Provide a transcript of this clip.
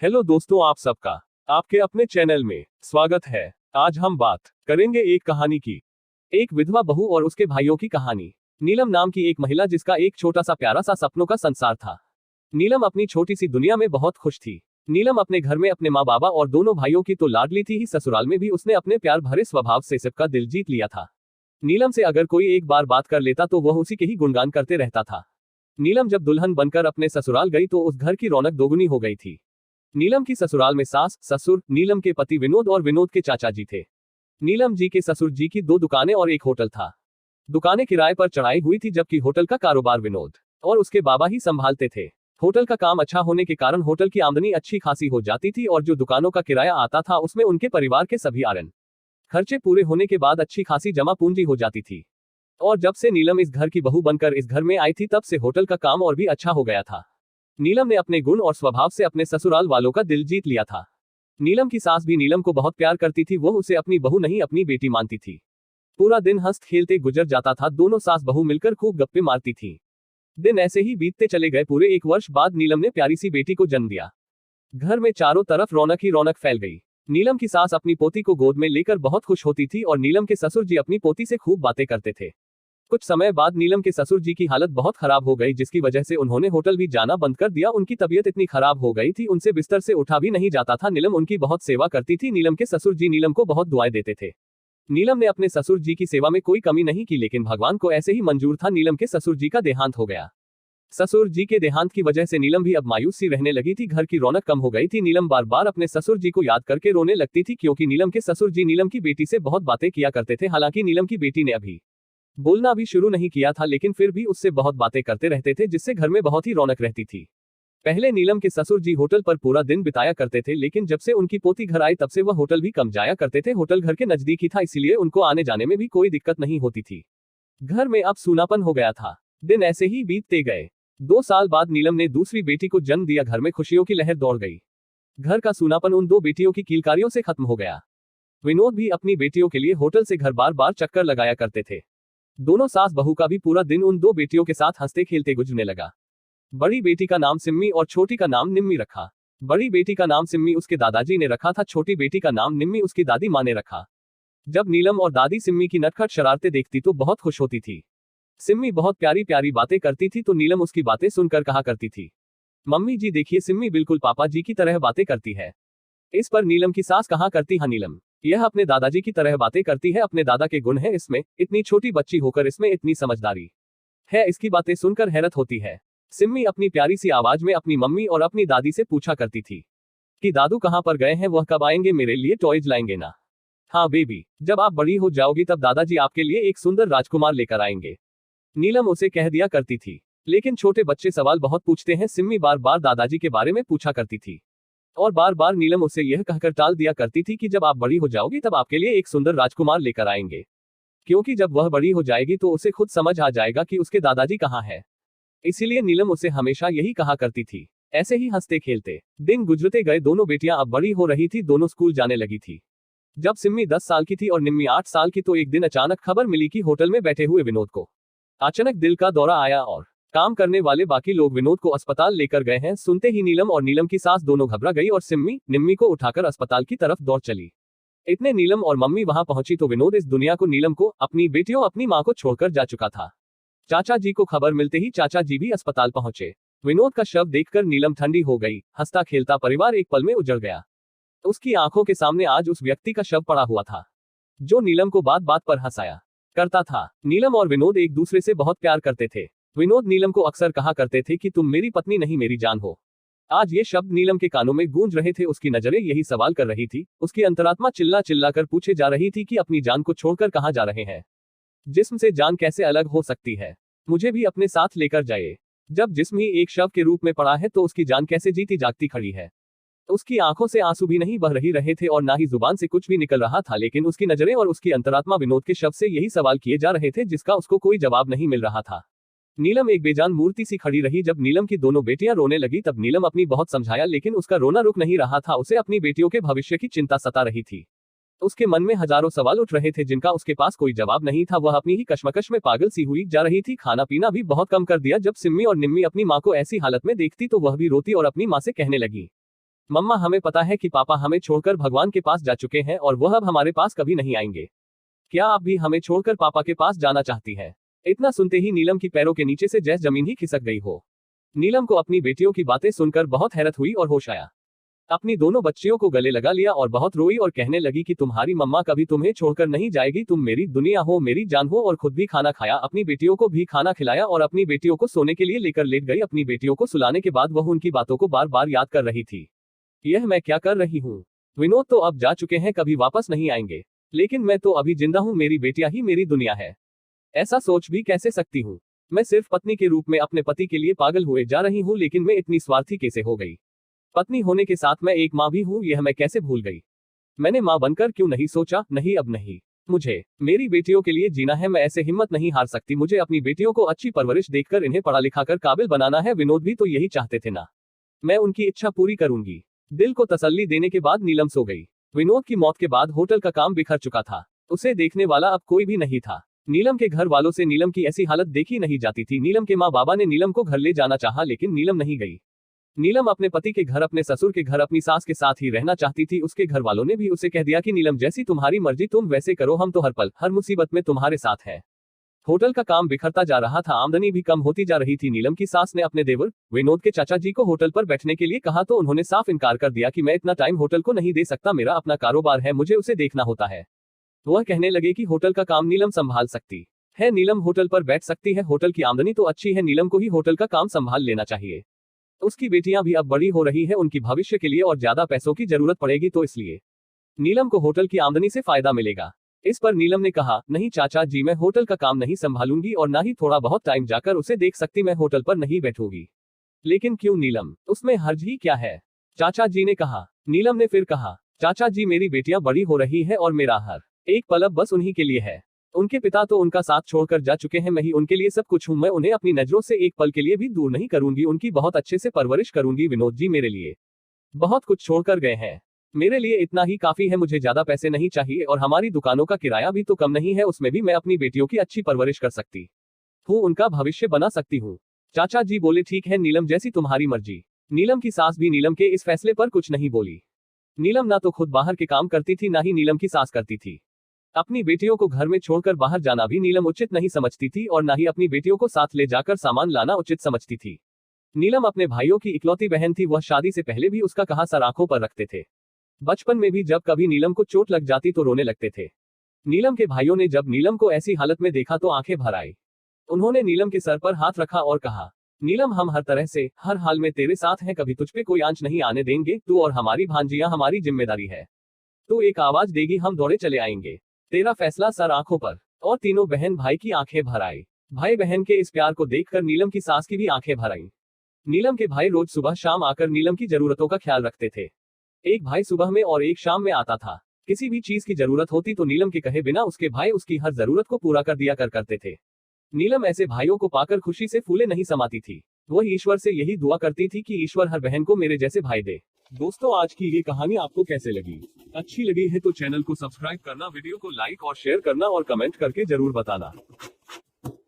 Hello दोस्तों, आप सबका आपके अपने चैनल में स्वागत है। आज हम बात करेंगे एक कहानी की, एक विधवा बहू और उसके भाइयों की कहानी। नीलम नाम की एक महिला जिसका एक छोटा सा प्यारा सा सपनों का संसार था। नीलम अपनी छोटी सी दुनिया में बहुत खुश थी। नीलम अपने घर में अपने माँ बाबा और दोनों भाइयों की तो लाडली थी ही, ससुराल में भी उसने अपने प्यार भरे स्वभाव से सबका दिल जीत लिया था। नीलम से अगर कोई एक बार बात कर लेता तो वह उसी के ही गुणगान करते रहता था। नीलम जब दुल्हन बनकर अपने ससुराल गई तो उस घर की रौनक दोगुनी हो गई थी। नीलम की ससुराल में सास, ससुर, नीलम के पति विनोद और विनोद के चाचा जी थे। नीलम जी के ससुर जी की 2 दुकानें और एक होटल था। दुकानें किराए पर चढ़ाई हुई थी जबकि होटल का कारोबार विनोद और उसके बाबा ही संभालते थे। होटल का काम अच्छा होने के कारण होटल की आमदनी अच्छी खासी हो जाती थी और जो दुकानों का किराया आता था उसमें उनके परिवार के सभी आरन खर्चे पूरे होने के बाद अच्छी खासी जमा पूंजी हो जाती थी। और जब से नीलम इस घर की बहू बनकर इस घर में आई थी तब से होटल का काम और भी अच्छा हो गया था। नीलम ने अपने गुण और स्वभाव से अपने ससुराल वालों का दिल जीत लिया था। नीलम की सास भी नीलम को बहुत प्यार करती थी, वो उसे अपनी बहू नहीं अपनी बेटी मानती थी। पूरा दिन हंस खेलते गुजर जाता था, दोनों सास बहू मिलकर खूब गप्पे मारती थी। दिन ऐसे ही बीतते चले गए। पूरे 1 वर्ष बाद नीलम ने प्यारी सी बेटी को जन्म दिया। घर में चारों तरफ रौनक ही रौनक फैल गई। नीलम की सास अपनी पोती को गोद में लेकर बहुत खुश होती थी और नीलम के ससुर जी अपनी पोती से खूब बातें करते थे। कुछ समय बाद नीलम के ससुर जी की हालत बहुत खराब हो गई, जिसकी वजह से उन्होंने होटल भी जाना बंद कर दिया। उनकी तबीयत इतनी खराब हो गई थी, उनसे बिस्तर से उठा भी नहीं जाता था। नीलम उनकी बहुत सेवा करती थी। नीलम के ससुर जी नीलम को बहुत दुआएं देते थे। नीलम ने अपने ससुर जी की सेवा में कोई कमी नहीं की, लेकिन भगवान को ऐसे ही मंजूर था। नीलम के ससुर जी का देहांत हो गया। ससुर जी के देहांत की वजह से नीलम भी अब मायूस सी रहने लगी थी। घर की रौनक कम हो गई थी। नीलम बार बार अपने ससुर जी को याद करके रोने लगती थी, क्योंकि नीलम के ससुर जी नीलम की बेटी से बहुत बातें किया करते थे। हालांकि नीलम की बेटी ने अभी बोलना भी शुरू नहीं किया था, लेकिन फिर भी उससे बहुत बातें करते रहते थे, जिससे घर में बहुत ही रौनक रहती थी। पहले नीलम के ससुर जी होटल पर पूरा दिन बिताया करते थे, लेकिन जब से उनकी पोती घर आई तब से वह होटल भी कम जाया करते थे। होटल घर के नजदीक ही था, इसीलिए उनको आने जाने में भी कोई दिक्कत नहीं होती थी। घर में अब सूनापन हो गया था। दिन ऐसे ही बीतते गए। 2 साल बाद नीलम ने दूसरी बेटी को जन्म दिया। घर में खुशियों की लहर दौड़ गई। घर का सूनापन उन 2 बेटियों की किलकारियों से खत्म हो गया। विनोद भी अपनी बेटियों के लिए होटल से घर बार बार चक्कर लगाया करते थे। दोनों सास बहू का भी पूरा दिन उन 2 बेटियों के साथ हंसते खेलते गुजरने लगा। बड़ी बेटी का नाम सिम्मी और छोटी का नाम निम्मी रखा। बड़ी बेटी का नाम सिम्मी उसके दादाजी ने रखा था, छोटी बेटी का नाम निम्मी उसकी दादी माँ ने रखा। जब नीलम और दादी सिम्मी की नटखट शरारतें देखती तो बहुत खुश होती थी। सिम्मी बहुत प्यारी प्यारी बातें करती थी तो नीलम उसकी बातें सुनकर कहा करती थी, मम्मी जी देखिए सिम्मी बिल्कुल पापा जी की तरह बातें करती है। इस पर नीलम की सास कहा करती, हाँ नीलम, यह अपने दादाजी की तरह बातें करती है, अपने दादा के गुण है इसमें, इतनी छोटी बच्ची होकर इसमें इतनी समझदारी है। इसकी बातें सुनकर हैरत होती है। सिम्मी अपनी प्यारी सी आवाज में अपनी मम्मी और अपनी दादी से पूछा करती थी कि दादू कहाँ पर गए हैं, वह कब आएंगे, मेरे लिए टॉयज लाएंगे ना। हाँ बेबी, जब आप बड़ी हो जाओगी तब दादाजी आपके लिए एक सुंदर राजकुमार लेकर आएंगे, नीलम उसे कह दिया करती थी। लेकिन छोटे बच्चे सवाल बहुत पूछते हैं। सिम्मी बार बार दादाजी के बारे में पूछा करती थी और बार बार नीलम उसे यह कहकर टाल दिया करती थी कि जब आप बड़ी हो जाओगी तब आपके लिए एक सुंदर राजकुमार लेकर आएंगे, क्योंकि जब वह बड़ी हो जाएगी तो उसे खुद समझ आ जाएगा कि उसके दादाजी कहाँ है। इसीलिए नीलम उसे हमेशा यही कहा करती थी। ऐसे ही हंसते खेलते दिन गुजरते गए। दोनों बेटियां अब बड़ी हो रही थी, दोनों स्कूल जाने लगी थी। जब सिम्मी 10 साल की थी और निम्मी 8 साल की तो एक दिन अचानक खबर मिली कि होटल में बैठे हुए विनोद को अचानक दिल का दौरा आया और काम करने वाले बाकी लोग विनोद को अस्पताल लेकर गए हैं। सुनते ही नीलम और नीलम की सास दोनों घबरा गई और सिम्मी निम्मी को उठाकर अस्पताल की तरफ दौड़ चली। इतने नीलम और मम्मी वहां पहुंची तो विनोद इस दुनिया को, नीलम को, अपनी बेटियों, अपनी मां को छोड़कर जा चुका था। चाचा जी को खबर मिलते ही चाचा जी भी अस्पताल पहुंचे। विनोद का शव देखकर नीलम ठंडी हो गई। हंसता खेलता परिवार एक पल में उजड़ गया। उसकी आंखों के सामने आज उस व्यक्ति का शव पड़ा हुआ था जो नीलम को बात बात पर हंसाया करता था। नीलम और विनोद एक दूसरे से बहुत प्यार करते थे। विनोद नीलम को अक्सर कहा करते थे कि तुम मेरी पत्नी नहीं मेरी जान हो। आज ये शब्द नीलम के कानों में गूंज रहे थे। उसकी नजरें यही सवाल कर रही थी। उसकी अंतरात्मा चिल्ला चिल्ला कर पूछे जा रही थी कि अपनी जान को छोड़कर कहां जा रहे हैं। जिस्म से जान कैसे अलग हो सकती है, मुझे भी अपने साथ लेकर जाइए। जब जिस्म ही एक शव के रूप में पड़ा है तो उसकी जान कैसे जीती जागती खड़ी है। उसकी आंखों से आंसू भी नहीं बह रहे थे और ना ही जुबान से कुछ भी निकल रहा था, लेकिन उसकी नजरें और उसकी अंतरात्मा विनोद के शव से यही सवाल किए जा रहे थे जिसका उसको कोई जवाब नहीं मिल रहा था। नीलम एक बेजान मूर्ति सी खड़ी रही। जब नीलम की दोनों बेटियां रोने लगी तब नीलम अपनी बहुत समझाया, लेकिन उसका रोना रुक नहीं रहा था। उसे अपनी बेटियों के भविष्य की चिंता सता रही थी। उसके मन में हजारों सवाल उठ रहे थे जिनका उसके पास कोई जवाब नहीं था। वह अपनी ही कश्मकश में पागल सी हुई जा रही थी। खाना पीना भी बहुत कम कर दिया। जब सिम्मी और निम्मी अपनी माँ को ऐसी हालत में देखती तो वह भी रोती और अपनी माँ से कहने लगी, मम्मा, हमें पता है कि पापा हमें छोड़कर भगवान के पास जा चुके हैं और वह अब हमारे पास कभी नहीं आएंगे। क्या आप भी हमें छोड़कर पापा के पास जाना चाहती हैं? इतना सुनते ही नीलम की पैरों के नीचे से जैसे जमीन ही खिसक गई हो। नीलम को अपनी बेटियों की बातें सुनकर बहुत हैरत हुई और होश आया। अपनी दोनों बच्चियों को गले लगा लिया और बहुत रोई और कहने लगी कि तुम्हारी मम्मा कभी तुम्हें छोड़कर नहीं जाएगी, तुम मेरी दुनिया हो, मेरी जान हो। और खुद भी खाना खाया, अपनी बेटियों को भी खाना खिलाया और अपनी बेटियों को सोने के लिए लेकर लेट गई। अपनी बेटियों को सुलाने के बाद वह उनकी बातों को बार बार याद कर रही थी। यह मैं क्या कर रही हूँ? विनोद तो अब जा चुके हैं, कभी वापस नहीं आएंगे, लेकिन मैं तो अभी जिंदा हूँ, मेरी बेटियां ही मेरी दुनिया है। ऐसा सोच भी कैसे सकती हूँ? मैं सिर्फ पत्नी के रूप में अपने पति के लिए पागल हुए जा रही हूँ, लेकिन मैं इतनी स्वार्थी कैसे हो गई? पत्नी होने के साथ मैं एक माँ भी हूँ, यह मैं कैसे भूल गई? मैंने माँ बनकर क्यों नहीं सोचा? नहीं, अब नहीं। मुझे मेरी बेटियों के लिए जीना है, मैं ऐसे हिम्मत नहीं हार सकती। मुझे अपनी बेटियों को अच्छी परवरिश देकर इन्हें पढ़ा लिखा कर काबिल बनाना है। विनोद भी तो यही चाहते थे ना। मैं उनकी इच्छा पूरी करूंगी। दिल को तसल्ली देने के बाद नीलम सो गई। विनोद की मौत के बाद होटल का काम बिखर चुका था। उसे देखने वाला अब कोई भी नहीं था। नीलम के घर वालों से नीलम की ऐसी हालत देखी नहीं जाती थी। नीलम के माँ बाबा ने नीलम को घर ले जाना चाहा, लेकिन नीलम नहीं गई। नीलम अपने पति के घर, अपने ससुर के घर, अपनी सास के साथ ही रहना चाहती थी। उसके घर वालों ने भी उसे कह दिया कि नीलम, जैसी तुम्हारी मर्जी तुम वैसे करो, हम तो हर पल हर मुसीबत में तुम्हारे साथ हैं। होटल का काम बिखरता जा रहा था, आमदनी भी कम होती जा रही थी। नीलम की सास ने अपने देवर विनोद के चाचा जी को होटल पर बैठने के लिए कहा तो उन्होंने साफ इनकार कर दिया कि मैं इतना टाइम होटल को नहीं दे सकता, मेरा अपना कारोबार है, मुझे उसे देखना होता है। वह कहने लगे कि होटल का काम नीलम संभाल सकती है, नीलम होटल पर बैठ सकती है, होटल की आमदनी तो अच्छी है, नीलम को ही होटल का काम संभाल लेना चाहिए। उसकी बेटियां भी अब बड़ी हो रही है, उनकी भविष्य के लिए और ज्यादा पैसों की जरूरत पड़ेगी, तो इसलिए नीलम को होटल की आमदनी से फायदा मिलेगा। इस पर नीलम ने कहा, नहीं चाचा जी, मैं होटल का काम नहीं संभालूंगी और ना ही थोड़ा बहुत टाइम जाकर उसे देख सकती, मैं होटल पर नहीं बैठूंगी। लेकिन क्यों नीलम, उसमें हर्ज ही क्या है? चाचा जी ने कहा। नीलम ने फिर कहा, चाचा जी, मेरी बेटियां बड़ी हो रही है और मेरा हर एक पल अब बस उन्हीं के लिए है। उनके पिता तो उनका साथ छोड़कर जा चुके हैं, मैं ही उनके लिए सब कुछ हूँ। मैं उन्हें अपनी नजरों से एक पल के लिए भी दूर नहीं करूंगी, उनकी बहुत अच्छे से परवरिश करूंगी। विनोद जी मेरे लिए बहुत कुछ छोड़कर गए हैं, मेरे लिए इतना ही काफी है, मुझे ज्यादा पैसे नहीं चाहिए और हमारी दुकानों का किराया भी तो कम नहीं है, उसमें भी मैं अपनी बेटियों की अच्छी परवरिश कर सकती हूँ, उनका भविष्य बना सकती हूँ। चाचा जी बोले, ठीक है नीलम, जैसी तुम्हारी मर्जी। नीलम की सास भी नीलम के इस फैसले पर कुछ नहीं बोली। नीलम ना तो खुद बाहर के काम करती थी, ना ही नीलम की सास करती थी। अपनी बेटियों को घर में छोड़कर बाहर जाना भी नीलम उचित नहीं समझती थी और ना ही अपनी बेटियों को साथ ले जाकर सामान लाना उचित समझती थी। नीलम अपने भाइयों की इकलौती बहन थी, वह शादी से पहले भी उसका कहा सर आंखों पर रखते थे। बचपन में भी जब कभी नीलम को चोट लग जाती तो रोने लगते थे। नीलम के भाइयों ने जब नीलम को ऐसी हालत में देखा तो आंखें भर आई। उन्होंने नीलम के सर पर हाथ रखा और कहा, नीलम, हम हर तरह से हर हाल में तेरे साथ हैं, कभी तुझ पे कोई आंच नहीं आने देंगे, तू और हमारी भांजियां हमारी जिम्मेदारी है। तू एक आवाज देगी, हम दौड़े चले आएंगे, तेरा फैसला सर आंखों पर। और तीनों बहन भाई की आंखें भर आई। भाई बहन के इस प्यार को देखकर नीलम की सास की भी आंखें भर आई। नीलम के भाई रोज सुबह शाम आकर नीलम की जरूरतों का ख्याल रखते थे। एक भाई सुबह में और एक शाम में आता था। किसी भी चीज की जरूरत होती तो नीलम के कहे बिना उसके भाई उसकी हर जरूरत को पूरा कर दिया करते थे। नीलम ऐसे भाइयों को पाकर खुशी से फूले नहीं समाती थी। वह ईश्वर से यही दुआ करती थी कि ईश्वर हर बहन को मेरे जैसे भाई दे। दोस्तों, आज की ये कहानी आपको कैसे लगी? अच्छी लगी है तो चैनल को सब्सक्राइब करना, वीडियो को लाइक और शेयर करना और कमेंट करके जरूर बताना।